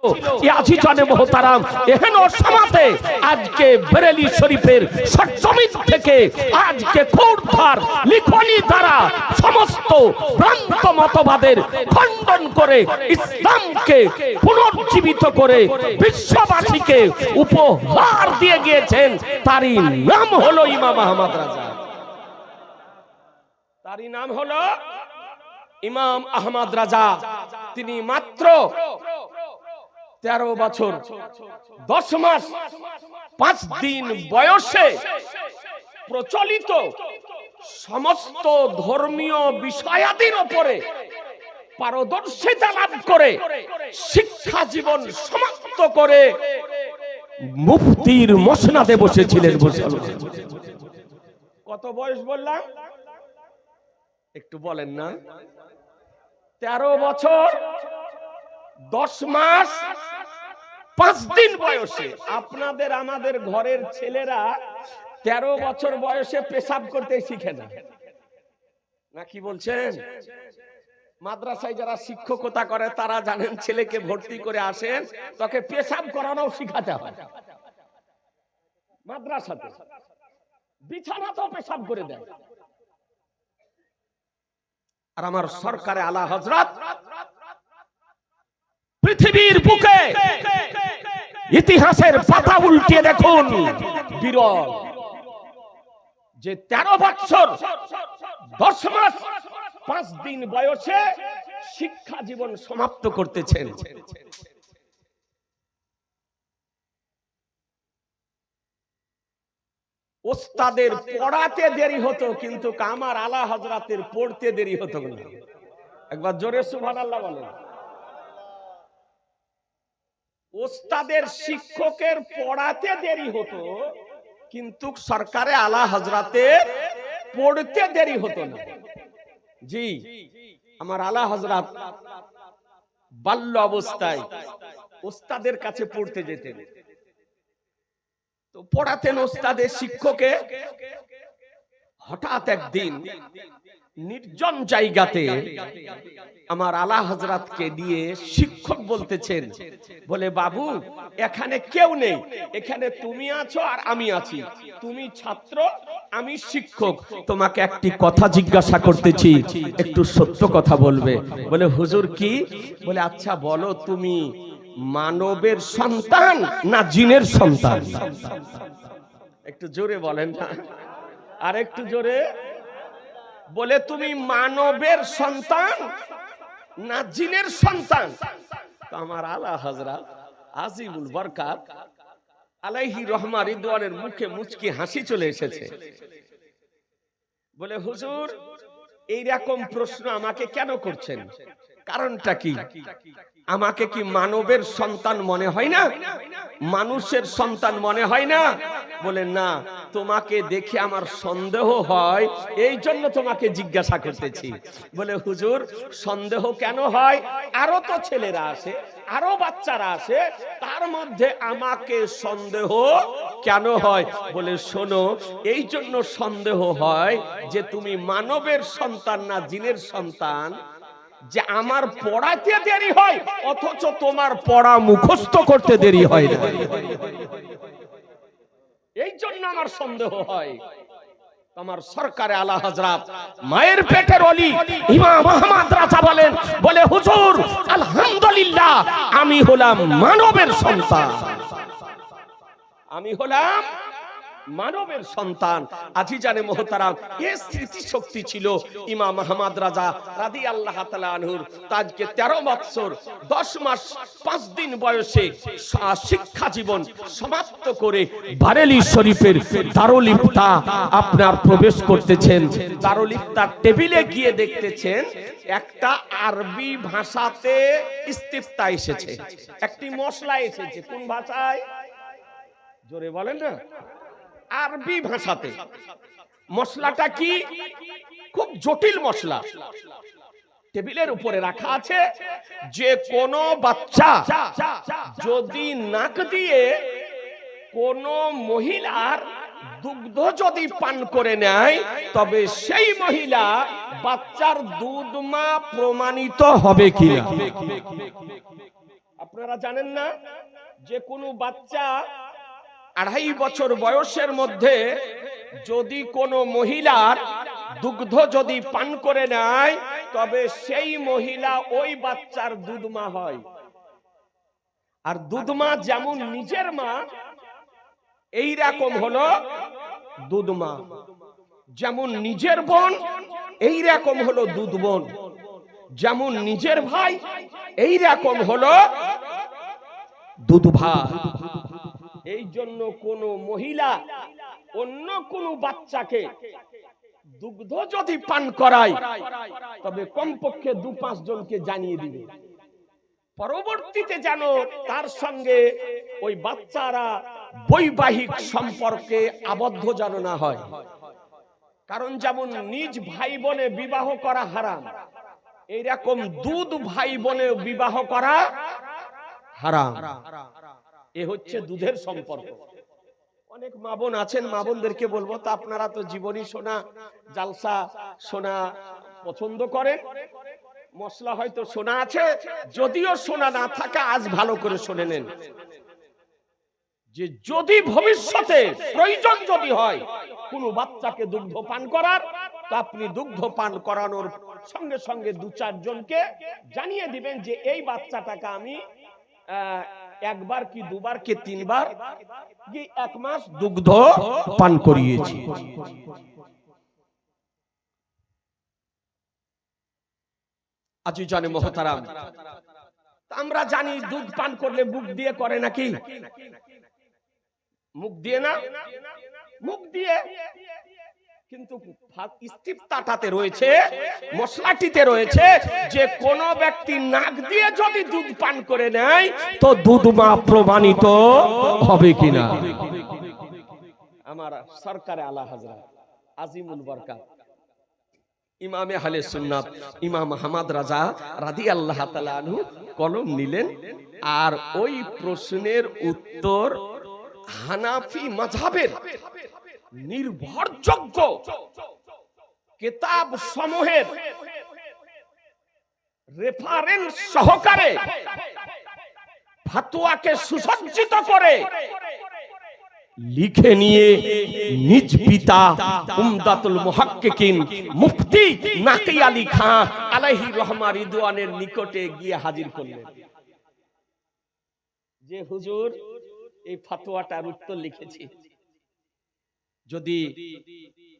আজিজানে মোহতারাম এহেন সমাজে আজকে বেরেলি শরীফের সত্যমিত থেকে আজকে খোরধার লিখনি দ্বারা সমস্ত ভ্রান্ত মতবাদের খণ্ডন করে ইসলামকে পুনর্জীবিত করে বিশ্ববাসীকে উপহার দিয়ে গিয়েছেন। তারই নাম হলো ইমাম আহমদ রাজা। তারই নাম হলো ইমাম আহমদ রাজা। তিনি মাত্র 13 বছর 10 মাস 5 দিন বয়সে প্রচলিত সমস্ত ধর্মীয় বিষয়াদির উপরে পারদর্শিতা লাভ করে শিক্ষা জীবন সমাপ্ত করে মুফতির মসনদে বসেছিলেন। কত বয়স বললাম একটু বলেন না? 13 বছর 10 মাস 5 দিন বয়সে। আপনাদের আমাদের ঘরের ছেলেরা 13 বছর বয়সে পেশাব করতে শিখে না, না কি বলছেন? মাদ্রাসায় যারা শিক্ষকতা করে তারা জানেন, ছেলেকে ভর্তি করে আসেন তাকে পেশাব করানো শিখাতে হয়। মাদ্রাসাতে বিছানা তো পেশাব করে দেয়। আর আমার সরকারে আলা হযরত পৃথিবীর বুকে ইতিহাসের পাতা উল্টিয়ে দেখুন, বিরল যে 13 বছর 10 মাস 5 দিন বয়সে শিক্ষা জীবন সমাপ্ত করতেছেন। ওস্তাদের পড়াতে দেরি হতো, কিন্তু আমার আলা হযরতের পড়তে দেরি হতো না। একবার জোরে সুবহানাল্লাহ বলেন। ওস্তাদের শিক্ষকের পড়াতে দেরি হতো, কিন্তু সরকারে আলা হযরতের পড়তে দেরি হতো না। জি, আমার আলা হযরত বাল্য অবস্থায় ওস্তাদের কাছে পড়তে যেতেন, তো পড়াতেন ওস্তাদের শিক্ষকে। হঠাৎ একদিন নির্জন জায়গাতে আমার আলা হযরতকে নিয়ে শিক্ষক বলতেছেন, বলে বাবু এখানে কেউ নেই, এখানে তুমি আছো আর আমি আছি, তুমি ছাত্র আমি শিক্ষক, তোমাকে একটি কথা জিজ্ঞাসা করতেছি, একটু সত্য কথা বলবে। বলে হুজুর কি? বলে আচ্ছা বলো, তুমি মানবের সন্তান না জিনের সন্তান? একটু জোরে বলেন না, আর একটু জোরে। বলে তুমি মানবের সন্তান না জিনের সন্তান? তো আমার আলা হযরত আজিমুল বরকাত আলাইহি রহমা রিদওয়ানের মুখে মুচকি হাসি চলে এসেছে। বলে হুজুর এই রকম প্রশ্ন আমাকে কেন করছেন? কারণটা কি? আমাকে কি মানবের সন্তান মনে হয় না? মানুষের সন্তান মনে হয় না? বলে না, তোমাকে দেখে আমার সন্দেহ হয়, এই জন্য তোমাকে জিজ্ঞাসা করতেছি। বলে হুজুর সন্দেহ কেন হয়? আরো তো ছেলেরা আসে, আরো বাচ্চারা আসে, তার মধ্যে আমাকে সন্দেহ কেন হয়? বলে শোনো, এই জন্য সন্দেহ হয় যে তুমি মানবের সন্তান না জিনের সন্তান, যে আমার পড়াতে দেরি হয় অথচ তোমার পড়া মুখস্থ করতে দেরি হয় না, এই জন্য আমার সন্দেহ হয়। আমার সরকারে আলা হযরত মায়ের পেটের ওলি ইমাম আহমদ রাজা বলেন, বলে হুজুর আলহামদুলিল্লাহ আমি হলাম মানবের সন্তান, আমি হলাম মানবের সন্তান। আজিজানে মোহতারাম, এই স্মৃতি শক্তি ছিল ইমাম আহমদ রাজা রাদিয়াল্লাহু তাআলা আনহুর। আজকে 13 বছর 10 মাস 5 দিন বয়সে শিক্ষা জীবন সমাপ্ত করে বারেলি শরীফের দারুল ইফতা আপনার প্রবেশ করতেছেন। দারুল ইফতার টেবিলে গিয়ে দেখতেছেন একটা আরবি ভাষাতে ইস্তিফতা এসেছে, একটি মশলা এসেছে। কোন ভাষায়? জোরে বলেন না। আরবি ভাষাতে। মশলাটা কি? খুব জটিল মশলা। টেবিলের উপরে রাখা আছে, যে কোন বাচ্চা যদি নাক দিয়ে কোন মহিলার দুগ্ধ যদি পান করে নেয়, তবে সেই মহিলা বাচ্চার দুধ মা প্রমাণিত হবে কিনা। আপনারা জানেন না যে কোনো বাচ্চা 2.5 বছর বয়সের মধ্যে যদি কোনো মহিলার দুগ্ধ যদি পান করে নেয় তবে সেই মহিলা ওই বাচ্চার দুধমা হয়। আর দুধমা যেমন নিজের মা এই রকম হলো দুধমা, যেমন নিজের বোন এই রকম হলো দুধ বোন, যেমন নিজের ভাই এই রকম হলো দুধ ভাই। এই জন্য কোন মহিলা অন্য কোন বাচ্চাকে দুগ্ধ যদি পান করায় তবে কমপক্ষে 2-5 জনকে জানিয়ে দিবে, পরবর্তীতে যেন তার সঙ্গে ওই বাচ্চারা বৈবাহিক সম্পর্কে আবদ্ধ যেন না হয়। কারণ যেমন নিজ ভাই বোনে বিবাহ করা হারাম, এইরকম দুধ ভাই বোনে বিবাহ করা হারাম। এ হচ্ছে দুধের সম্পর্ক। অনেক মা বোন আছেন, মা বোনদেরকে বলবো, তা আপনারা তো জীবনী শোনা, জালসা শোনা পছন্দ করেন, মশলা হয়তো শোনা আছে, যদিও শোনা না থাকে আজ ভালো করে শুনে নেন যে যদি ভবিষ্যতে প্রয়োজন যদি হয় কোনো বাচ্চাকে দুগ্ধ পান করার, তো আপনি দুগ্ধ পান করানোর সঙ্গে সঙ্গে 2-4 জনকে জানিয়ে দিবেন যে এই বাচ্চাটাকে আমি 1 বার কি 2 বার কি 3 বার কি 1 মাস দুগ্ধ পান করিয়েছি। আজিজানে মোহতারাম, আমরা জানি দুধ পান করলে মুখ দিয়ে করে নাকি? মুখ দিয়ে না, মুখ দিয়ে, কিন্তু ইস্তিফতাটাতে রয়েছে, মশলাটিতে রয়েছে যে কোন ব্যক্তি নাক দিয়ে যদি দুধ পান করে নেয় তো দুধমা প্রমাণিত হবে কিনা। আমার সরকারে আলা হযরত আজিমুল বরকাত ইমামে আহলে সুন্নাত ইমাম আহমদ রাজা রাদিয়াল্লাহু তাআলা আনহু কলম নিলেন, আর ওই প্রশ্নের উত্তর হানাফি মাযহাবের নির্ভরযোগ্য কিতাব সমূহের রেফারেন্স সহকারে ফতোয়াকে সুসজ্জিত করে লিখে নিয়ে নিজ পিতা উমদাতুল মুহাক্কিকিন মুফতি নাকি আলী খান আলাইহি রহমা রিদওয়ানের নিকটে গিয়ে হাজির করলেন যে হুজুর এই ফতোয়াটার উত্তর লিখেছি, যদি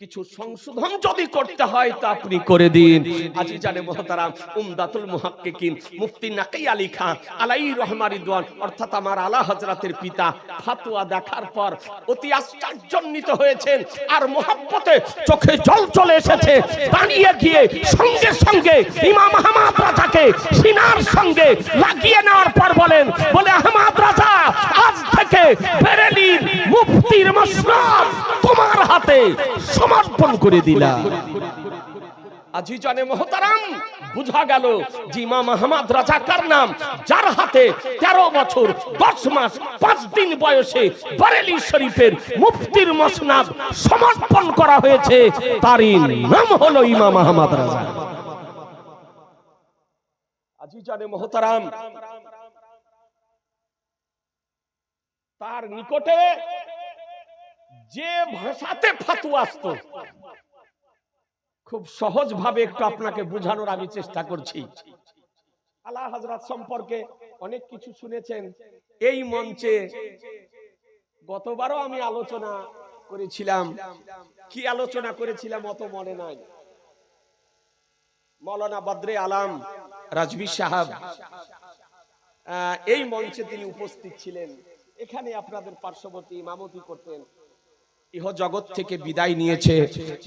কিছু সংশোধন যদি করতে হয় তা আপনি করে দিন। আজিজানে মোহতারাম উমদাতুল মুহাক্কিকিন মুফতি নাকি আলী খান আলাইহি রহমা রিদওয়ান অর্থাৎ আমার আলা হযরতের পিতা ফতোয়া দেখার পর অতি আশ্চর্যান্বিত হয়েছেন, আর মহব্বতে চোখে জল চলে এসেছে। দাঁড়িয়ে গিয়ে সঙ্গে সঙ্গে ইমাম আহমদ রাজাকে সিনার সঙ্গে লাগিয়ে নেওয়ার পর বলেন, বলে আহমদ রাজা, আজ থেকে বেরেলির মুফতির মসনদ তোমার হাতে সমর্পণ করে দিলাম। আজিজানে মোহতারাম, বুঝা গেল যে ইমাম আহমদ রাজা কার নাম, যার হাতে 13 বছর 10 মাস 5 দিন বয়সে বেরেলি শরীফের মুফতির মসনদ সমর্পণ করা হয়েছে, তারই নাম হলো ইমাম আহমদ রাজা। আজিজানে মোহতারাম, তার নিকটে যে ভাষাতে ফতোয়া আসতো, খুব সহজ ভাবে একটু আপনাকে বোঝানোর আমি চেষ্টা করছি। আলা হযরত সম্পর্কে অনেক কিছু শুনেছেন এই মঞ্চে, গতবারও আমি আলোচনা করেছিলাম। কি আলোচনা করেছিলাম অত মনে নাই। মাওলানা বদরে আলম রাজভী সাহেব এই মঞ্চে তিনি উপস্থিত ছিলেন, এখানে আপনাদের পার্শ্ববর্তী ইমামতি করতেন। ইহ জগৎ থেকে বিদায় নিয়েছে,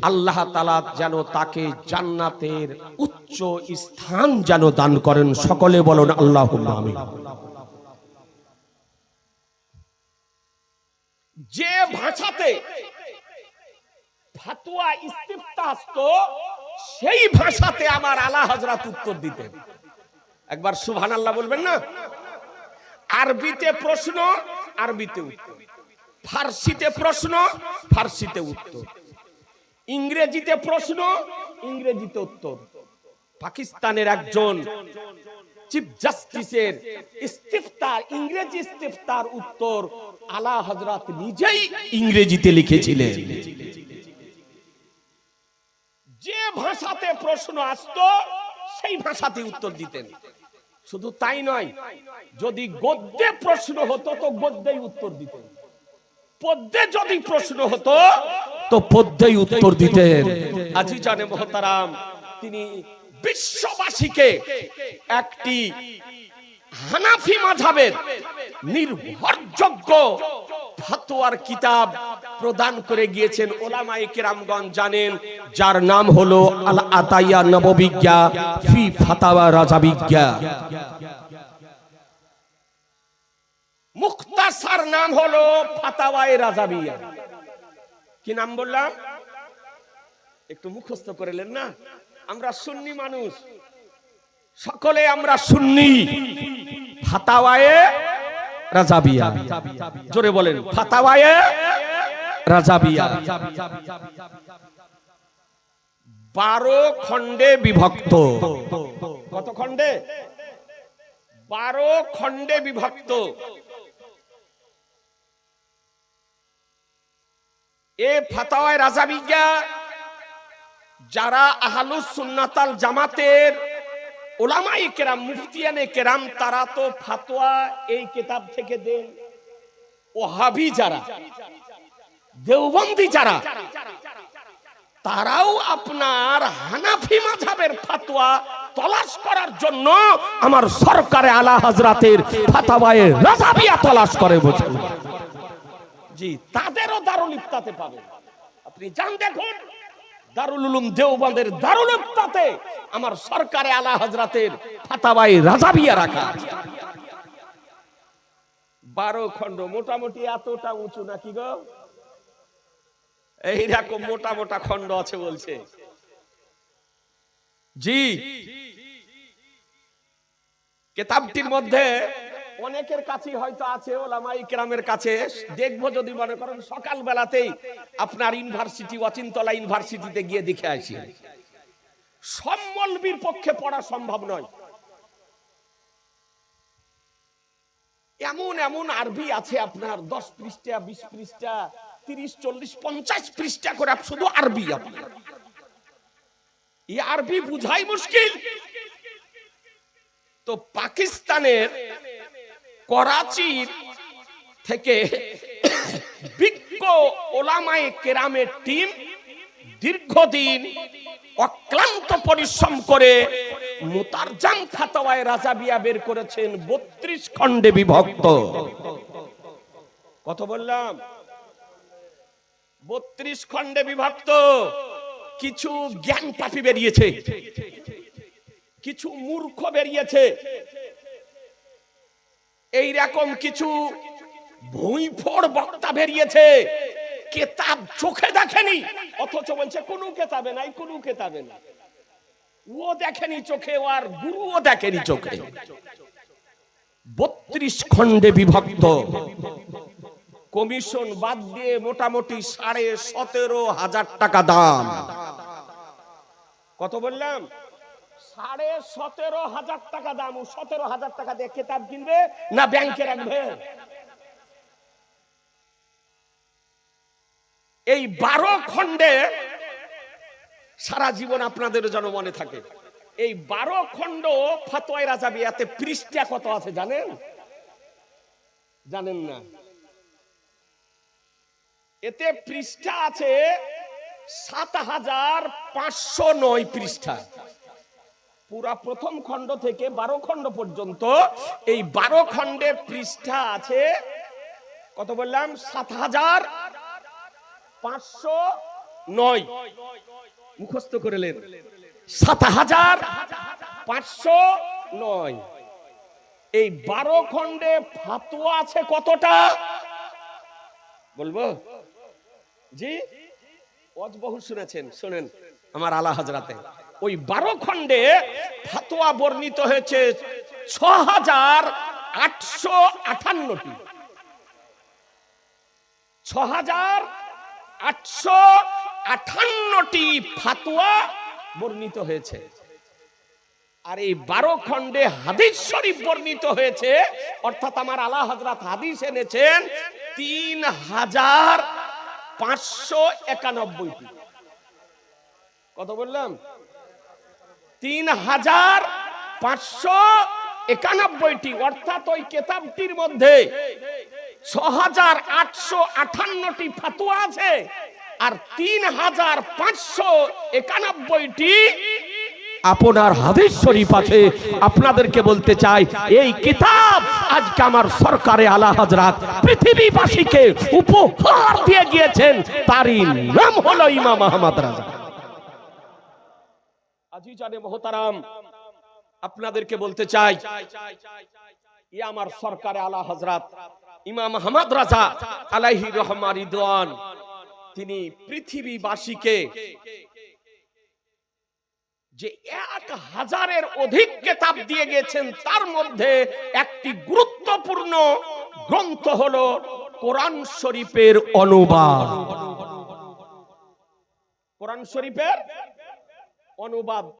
আল্লাহ তাআলা যেন তাকে জান্নাতের উচ্চ স্থান যেন দান করেন, সকলে বলুন আল্লাহুম্মা আমিন। যে ভাষাতে ফতোয়া ইস্তিফতা আসতো সেই ভাষাতে আমার আলা হযরত উত্তর দিতেন। একবার সুবহানাল্লাহ বলবেন না? আরবিতে প্রশ্ন, আরবিতে উত্তর, ফার্সিতে প্রশ্ন, ফার্সিতে উত্তর, ইংরেজিতে প্রশ্ন, ইংরেজিতে উত্তর। পাকিস্তানের একজন চিফ জাস্টিসের ইস্তিফতার, ইংরেজি ইস্তিফতার উত্তর আলা হযরত নিজেই ইংরেজিতে লিখেছিলেন। যে ভাষাতে প্রশ্ন আসতো সেই ভাষাতে উত্তর দিতেন। শুধু তাই নয়, যদি গদ্যে প্রশ্ন হতো তো গদ্যেই উত্তর দিতেন, পদ্যে যদি প্রশ্ন হতো তো পদ্যেই উত্তর দিতেন। আজিজানে মোহতারাম, তিনি বিশ্ববাসীকে একটি হানাফি মাযহাবের নির্ভরযোগ্য ফতোয়ার কিতাব প্রদান করে গিয়েছেন। ওলামায়ে কেরামগণ জানেন, যার নাম হলো আল আতাইয়া নববিজ্ঞা ফি ফাতাওয়া রাজাবিজ্ঞা। মুখতাসার নাম হলো ফাতাওয়ায়ে রাজাবিয়া। কি নাম বললাম? একটু মুখস্থ করে নেন না। আমরা সুন্নি মানুষ, সকলে আমরা সুন্নি। ফাতাওয়ায়ে রাজাবিয়া, জোরে বলেন, ফাতাওয়ায়ে রাজাবিয়া 12 খণ্ডে বিভক্ত। কত খণ্ডে? 12 খণ্ডে বিভক্ত। এ ফাতাওয়ায়ে রাজাবিয়া যারা আহলুস সুন্নাতাল জামাতের উলামায়ে কেরাম, মুফতিয়ানে কেরাম, তারা তো ফতোয়া এই কিতাব থেকে দেন। ওহাবি যারা, দেওবন্দি যারা, তারাও আপনার হানাফি মাযহাবের ফতোয়া তলাশ করার জন্য আমার সরকারে আলা হযরতের ফাতাওয়ায়ে রাজাবিয়া তলাশ করে বসেন। জি, তাদেরও দারুল ইফতাতে পাবেন। আপনি জান দেখুন, দারুল উলুম দেওবন্দের দারুল ইফতাতে আমার সরকারে আলা হযরতের ফাতাওয়ায়ে রাজাবিয়া রাখা। 12 খণ্ড, মোটামুটি এতটা উঁচু নাকি গো? এইরকম মোটা মোটা খণ্ড আছে বলছে। জি, কিতাবটির মধ্যে অনেকের কাছে হয়তো আছে, ওলামায়ে কেরামের কাছে। দেখবো যদি মনে করেন সকাল বেলাতেই আপনার ইউনিভার্সিটি, অচিন্তলা ইউনিভার্সিটিতে গিয়ে দেখে আসি। সব মৌলবীর পক্ষে পড়া সম্ভব নয়। এমন এমন আরবি আছে আপনার 10 পৃষ্ঠা, 20 পৃষ্ঠা, 30, 40, 50 পৃষ্ঠা করে শুধু আরবি। আপনার এই আরবি বুঝাই মুশকিল। তো পাকিস্তানের করাচি থেকে বিজ্ঞ ওলামায়ে কেরামের টিম দীর্ঘদিন অক্লান্ত পরিশ্রম করে মুতারজাম ফাতাওয়ায়ে রাজাবিয়া বের করেছেন, 32 খণ্ডে বিভক্ত। কত বললাম? 32 খণ্ডে বিভক্ত। কিছু জ্ঞান পাপী বেরিয়েছে, কিছু মূর্খ বেরিয়েছে, এই রকম কিছু ভুঁইফোড় বক্তা বেরিয়েছে। কিতাব চোখে দেখেনি, অথচ বলছে কোন কিতাবে নাই, কোন কিতাবে নাই। ও দেখেনি চোখে, আর গুরুও দেখেনি চোখে। 32 খণ্ডে বিভক্ত। কমিশন বাদ দিয়ে মোটামুটি 17,500 টাকা দাম। কত বললাম? 17,500 টাকা দাম। 17,000 টাকা দিয়ে কিতাব কিনবে না ব্যাংকে রাখবে? এই 12 খণ্ডে সারা জীবন আপনাদের যেন মনে থাকে। এই 12 খণ্ড ফাতোয়ায়ে রাজাবিয়াতে পৃষ্ঠা কত আছে জানেন? জানেন না? এতে পৃষ্ঠা আছে 7,509 পৃষ্ঠা। পুরা প্রথম খণ্ড থেকে 12 খণ্ড পর্যন্ত এই 12 খণ্ডে পৃষ্ঠা আছে কত বললাম? 7,509। মুখস্থ করে নেন, 7,509। এই 12 খণ্ডে ফতোয়া আছে কতটা বলবো? জি, ওয়াজ বহু শুনেছেন, শুনেন আমার আলা হযরতে। ওই 12 খণ্ডে ফতোয়া বর্ণিত হয়েছে 6,858টি। 6,858টি ফতোয়া বর্ণিত হয়েছে। আর এই 12 খণ্ডে হাদিস শরীফ বর্ণিত হয়েছে, অর্থাৎ আমার আলা হযরত হাদিস এনেছেন 3591টি। কত বললাম? 3591টি। অর্থাৎ ওই কিতাবটির মধ্যে 6858টি ফতোয়া আছে, আর 3591টি আপনার হাদিস শরীফ আছে। আপনাদেরকে বলতে চাই, এই কিতাব আজকে আমার সরকারে আলা হযরত পৃথিবীবাসীকে উপহার দিয়ে গিয়েছেন, তারই নাম হলো ইমাম আহমদ রাজা। আজিজানে মোহতারাম, আপনাদেরকে বলতে চাই, ই আমার সরকারে আলা হযরত ইমাম আহমদ রাজা আলাইহি রহমা রিদওয়ান, তিনি পৃথিবীবাসীকে যে 1000-এর অধিক কিতাব দিয়ে গেছেন, তার মধ্যে একটি গুরুত্বপূর্ণ গ্রন্থ হলো কোরআন শরীফের অনুবাদ। কোরআন শরীফের অনুবাদ